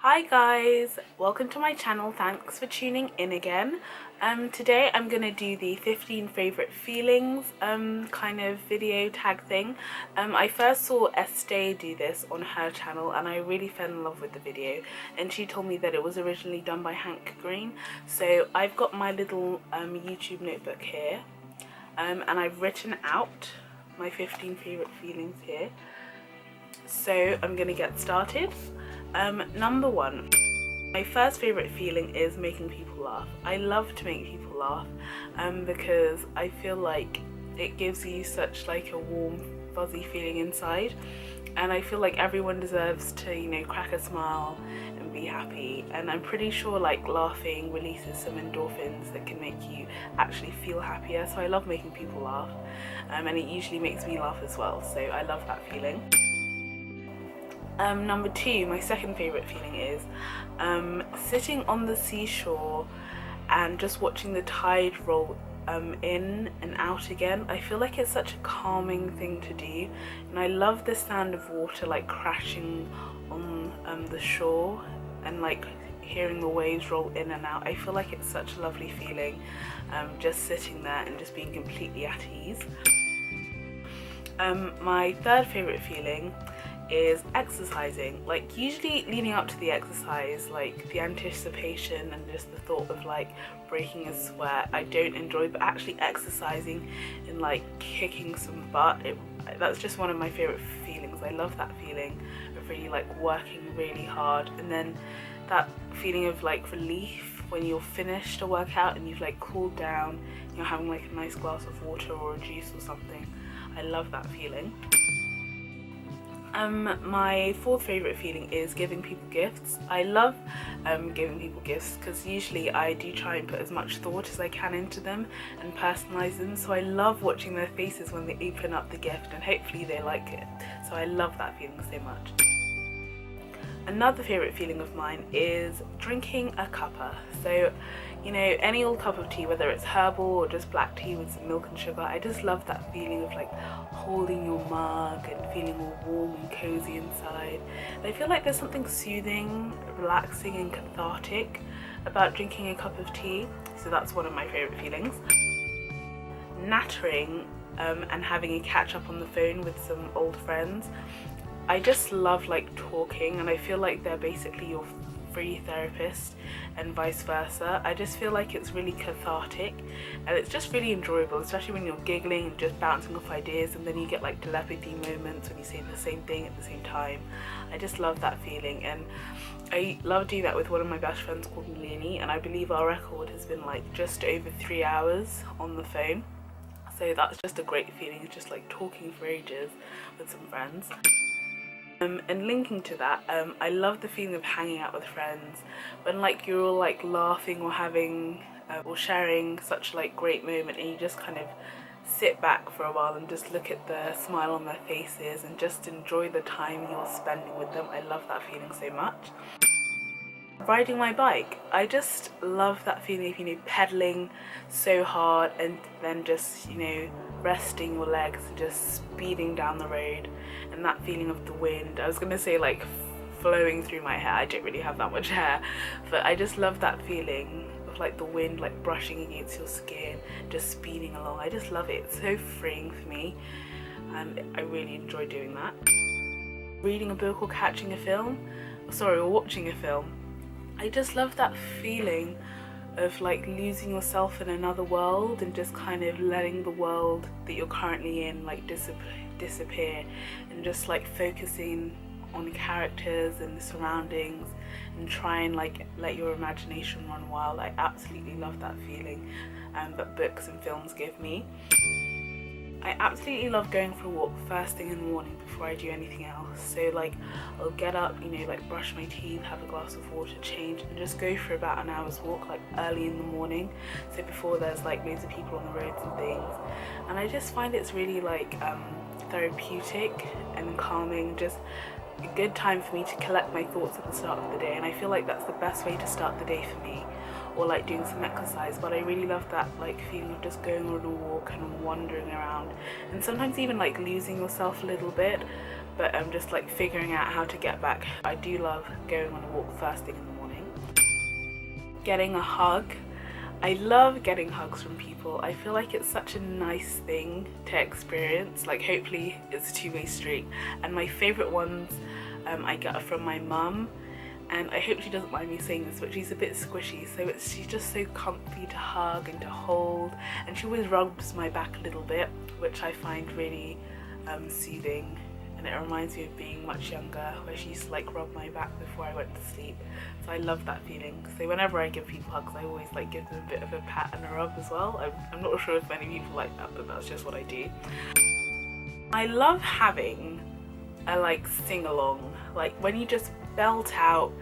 Hi guys, welcome to my channel. Thanks for tuning in again. Today I'm gonna do the 15 favorite feelings kind of video tag thing. I first saw Estee do this on her channel and I really fell in love with the video, and she told me that it was originally done by Hank Green. So I've got my little YouTube notebook here, and I've written out my 15 favorite feelings here. So I'm gonna get started. Number one, my first favorite feeling is making people laugh. I love to make people laugh because I feel like it gives you such like a warm fuzzy feeling inside, and I feel like everyone deserves to, you know, crack a smile and be happy. And I'm pretty sure like laughing releases some endorphins that can make you actually feel happier. So I love making people laugh, and it usually makes me laugh as well, so I love that feeling. Number two, my second favorite feeling is sitting on the seashore and just watching the tide roll in and out again. I feel like it's such a calming thing to do, and I love the sound of water like crashing on the shore and like hearing the waves roll in and out. I feel like it's such a lovely feeling, just sitting there and just being completely at ease. My third favorite feeling is exercising. Like usually leading up to the exercise, like the anticipation and just the thought of like breaking a sweat I don't enjoy, but actually exercising and like kicking some butt, that's just one of my favorite feelings. I love that feeling of really like working really hard, and then that feeling of like relief when you're finished a workout and you've like cooled down, you're having like a nice glass of water or a juice or something. I love that feeling. My fourth favorite feeling is giving people gifts. I love giving people gifts because usually I do try and put as much thought as I can into them and personalize them, so I love watching their faces when they open up the gift and hopefully they like it. So I love that feeling so much. Another favorite feeling of mine is drinking a cuppa. So, you know, any old cup of tea, whether it's herbal or just black tea with some milk and sugar. I just love that feeling of like holding your mug and feeling all warm and cozy inside. And I feel like there's something soothing, relaxing and cathartic about drinking a cup of tea. So that's one of my favorite feelings. Nattering and having a catch up on the phone with some old friends. I just love like talking, and I feel like they're basically your free therapist and vice versa. I just feel like it's really cathartic and it's just really enjoyable, especially when you're giggling and just bouncing off ideas, and then you get like telepathy moments when you say the same thing at the same time. I just love that feeling, and I love doing that with one of my best friends called Leonie, and I believe our record has been like just over 3 hours on the phone. So that's just a great feeling. It's just like talking for ages with some friends. And linking to that, I love the feeling of hanging out with friends when like you're all like laughing or having or sharing such like great moment, and you just kind of sit back for a while and just look at the smile on their faces and just enjoy the time you're spending with them. I love that feeling so much. Riding my bike, I just love that feeling of, you know, pedaling so hard and then just, you know, resting your legs and just speeding down the road, and that feeling of the wind. I was gonna say like flowing through my hair, I don't really have that much hair, but I just love that feeling of like the wind like brushing against your skin, just speeding along. I just love it. It's so freeing for me and I really enjoy doing that. Reading a book or catching a film, or watching a film, I just love that feeling of like losing yourself in another world and just kind of letting the world that you're currently in like disappear and just like focusing on the characters and the surroundings and try and like let your imagination run wild. I absolutely love that feeling that books and films give me. I absolutely love going for a walk first thing in the morning before I do anything else. So like I'll get up, you know, like brush my teeth, have a glass of water, change, and just go for about an hour's walk like early in the morning, so before there's like loads of people on the roads and things. And I just find it's really like therapeutic and calming, just a good time for me to collect my thoughts at the start of the day, and I feel like that's the best way to start the day for me. Or like doing some exercise, but I really love that like feeling of just going on a walk and wandering around, and sometimes even like losing yourself a little bit, but I'm just like figuring out how to get back. I do love going on a walk first thing in the morning. Getting a hug. I love getting hugs from people. I feel like it's such a nice thing to experience. Like, hopefully it's a two-way street. And my favourite ones I get from my mum, and I hope she doesn't mind me saying this, but she's a bit squishy, so she's just so comfy to hug and to hold, and she always rubs my back a little bit, which I find really soothing. And it reminds me of being much younger, where she used to like rub my back before I went to sleep. So I love that feeling. So whenever I give people hugs, I always like give them a bit of a pat and a rub as well. I'm not sure if many people like that, but that's just what I do. I love having a like sing-along, like when you just belt out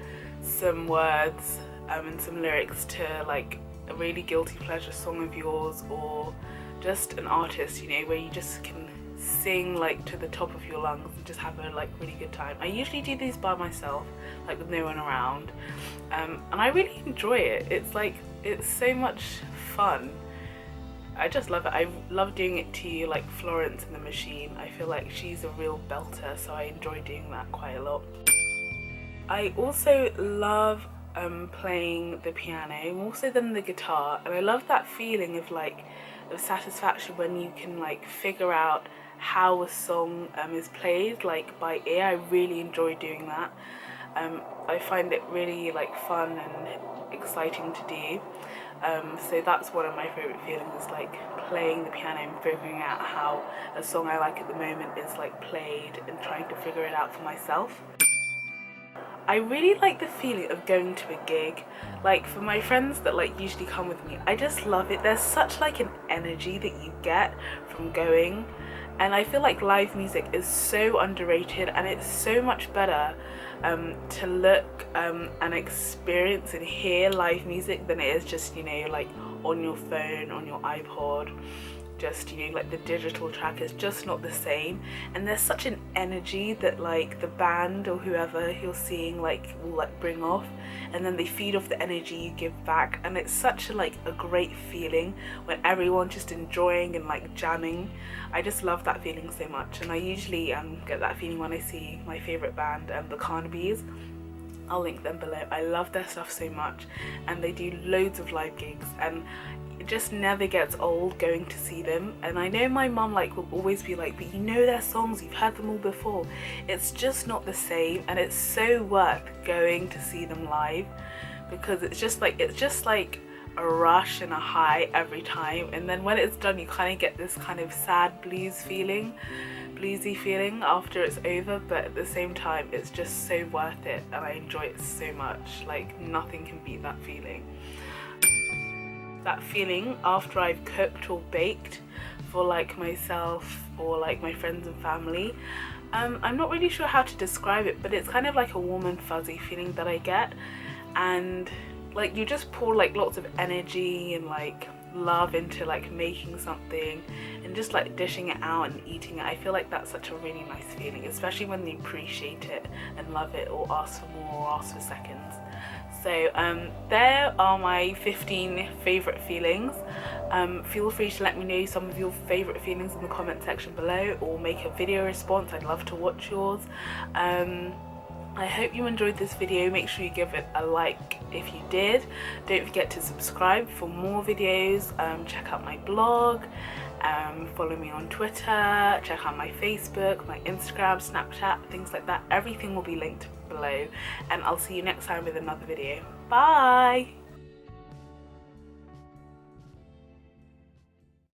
some words and some lyrics to like a really guilty pleasure song of yours, or just an artist, you know, where you just can sing like to the top of your lungs and just have a like really good time. I usually do these by myself, like with no one around, and I really enjoy it. It's like, it's so much fun. I just love it. I love doing it to like Florence and the Machine. I feel like she's a real belter, so I enjoy doing that quite a lot. I also love playing the piano more so than the guitar, and I love that feeling of like of satisfaction when you can like figure out how a song is played like by ear. I really enjoy doing that. I find it really like fun and exciting to do. So that's one of my favourite feelings, is like playing the piano and figuring out how a song I like at the moment is like played, and trying to figure it out for myself. I really like the feeling of going to a gig. Like, for my friends that like usually come with me, I just love it. There's such like an energy that you get from going, and I feel like live music is so underrated, and it's so much better to look and experience and hear live music than it is just, you know, like on your phone, on your iPod. Just, you know, like the digital track is just not the same, and there's such an energy that like the band or whoever you're seeing like will like bring off, and then they feed off the energy you give back, and it's such a like a great feeling when everyone's just enjoying and like jamming. I just love that feeling so much, and I usually get that feeling when I see my favourite band, the Carnabys. I'll link them below. I love their stuff so much, and they do loads of live gigs, and it just never gets old going to see them. And I know my mum like will always be like, but you know their songs, you've heard them all before. It's just not the same, and it's so worth going to see them live, because it's just like a rush and a high every time, and then when it's done you kind of get this kind of sad bluesy feeling after it's over, but at the same time it's just so worth it, and I enjoy it so much. Like, nothing can beat that feeling. That feeling after I've cooked or baked for like myself or like my friends and family. I'm not really sure how to describe it, but it's kind of like a warm and fuzzy feeling that I get, and like you just pour like lots of energy and like love into like making something and just like dishing it out and eating it. I feel like that's such a really nice feeling, especially when you appreciate it and love it, or ask for more, or ask for seconds. So there are my 15 favourite feelings. Feel free to let me know some of your favourite feelings in the comment section below, or make a video response. I'd love to watch yours. I hope you enjoyed this video. Make sure you give it a like if you did. Don't forget to subscribe for more videos. Check out my blog, follow me on Twitter, check out my Facebook, my Instagram, Snapchat, things like that. Everything will be linked below, and I'll see you next time with another video. Bye!